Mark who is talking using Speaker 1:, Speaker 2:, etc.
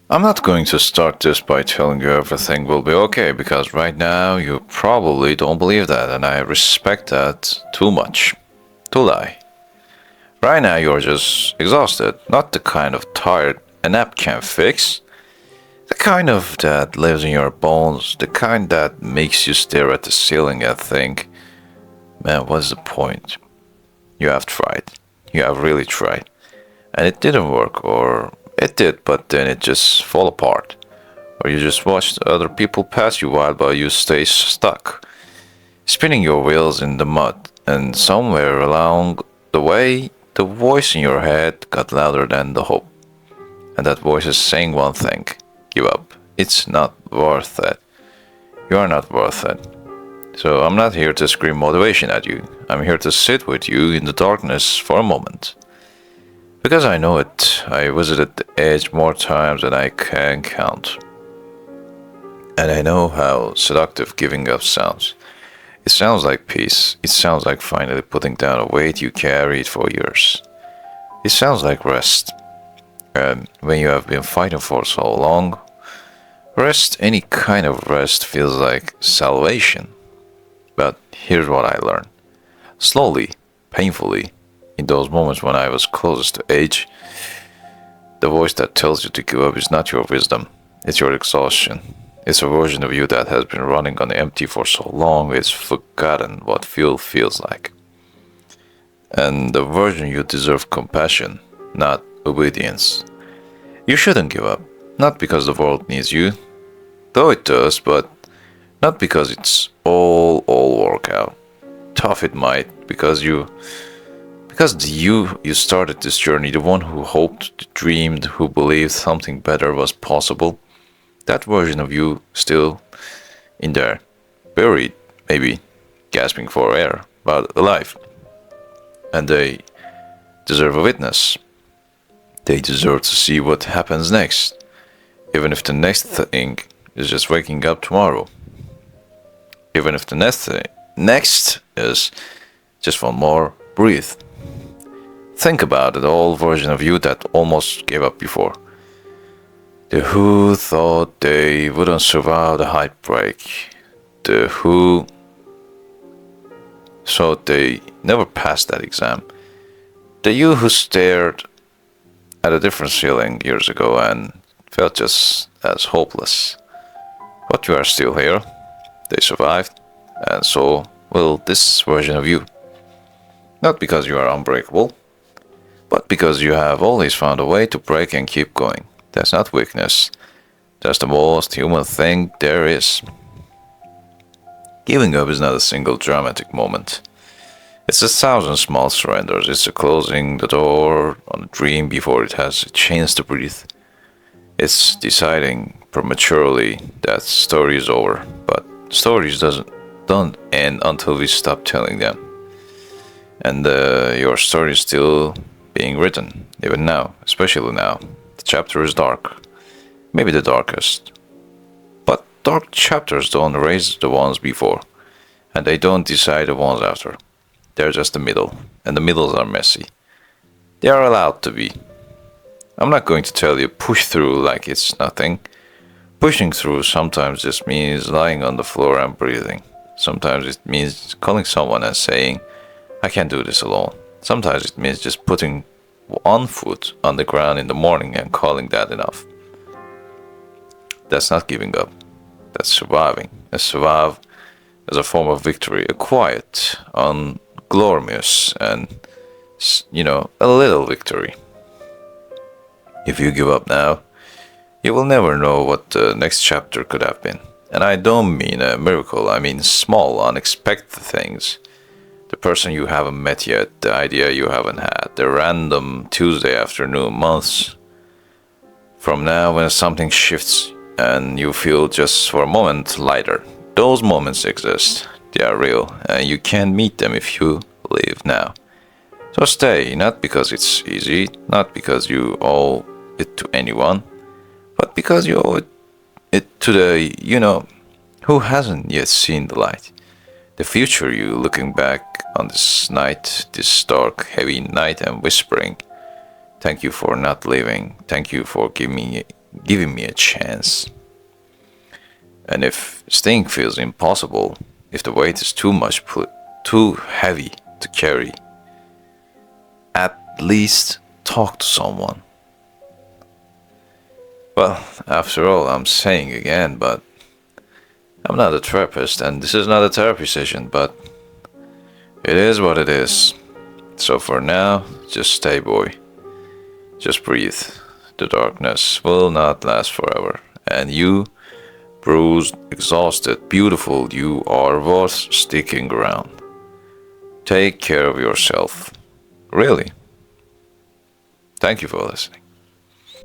Speaker 1: I'm not going to start this by telling you everything will be okay because right now you probably don't believe that, and I respect that too much to lie. Right now you're just exhausted, not the kind of tired a nap can fix, the kind of that lives in your bones, the kind that makes you stare at the ceiling and think, man, what's the point? You have tried. You have really tried. And it didn't work, or it did, but then it just fall apart. Or you just watched other people pass you while you stay stuck, spinning your wheels in the mud, and somewhere along the way, the voice in your head got louder than the hope. And that voice is saying one thing: give up. It's not worth it. You are not worth it. So I'm not here to scream motivation at you. I'm here to sit with you in the darkness for a moment. Because I know it, I visited the edge more times than I can count. And I know how seductive giving up sounds. It sounds like peace. It sounds like finally putting down a weight you carried for years. It sounds like rest. And when you have been fighting for so long, rest, any kind of rest, feels like salvation. But here's what I learned. Slowly, painfully, in those moments when I was closest to age, the voice that tells you to give up is not your wisdom, it's your exhaustion. It's a version of you that has been running on empty for so long it's forgotten what fuel feels like. And the version you deserve compassion, not obedience. You shouldn't give up, not because the world needs you, though it does, but not because it's all work out. Tough it might, because you started this journey, the one who hoped, dreamed, who believed something better was possible. That version of you still in there, buried, maybe, gasping for air, but alive. And they deserve a witness. They deserve to see what happens next, even if the next thing is just waking up tomorrow. Even if the next is just one more breathe. Think about it, old version of you that almost gave up before. The who thought they wouldn't survive the heartbreak. The who thought they never passed that exam. The you who stared at a different ceiling years ago and felt just as hopeless. But you are still here. They survived, and so will this version of you. Not because you are unbreakable, but because you have always found a way to break and keep going. That's not weakness. That's the most human thing there is. Giving up is not a single dramatic moment. It's 1,000 small surrenders. It's a closing the door on a dream before it has a chance to breathe. It's deciding prematurely that story is over, but stories don't end until we stop telling them. And your story is still being written, even now, especially now. The chapter is dark, maybe the darkest. But dark chapters don't erase the ones before, and they don't decide the ones after. They're just the middle, and the middles are messy. They are allowed to be. I'm not going to tell you push through like it's nothing. Pushing through sometimes just means lying on the floor and breathing. Sometimes it means calling someone and saying, I can't do this alone. Sometimes it means just putting one foot on the ground in the morning and calling that enough. That's not giving up. That's surviving. And survive as a form of victory, a quiet, unglorious, and, a little victory. If you give up now, you will never know what the next chapter could have been. And I don't mean a miracle, I mean small, unexpected things. The person you haven't met yet, the idea you haven't had, the random Tuesday afternoon months from now when something shifts and you feel just for a moment lighter. Those moments exist, they are real, and you can't meet them if you leave now. So stay, not because it's easy, not because you owe it to anyone, but because you owe it to the, who hasn't yet seen the light. The future you looking back on this night, this dark, heavy night and whispering, thank you for not leaving, thank you for giving me a chance. And if staying feels impossible, if the weight is too heavy to carry, at least talk to someone. Well, after all, I'm saying again, but I'm not a therapist, and this is not a therapy session, but it is what it is. So for now, just stay, boy. Just breathe. The darkness will not last forever. And you, bruised, exhausted, beautiful, you are worth sticking around. Take care of yourself. Really. Thank you for listening.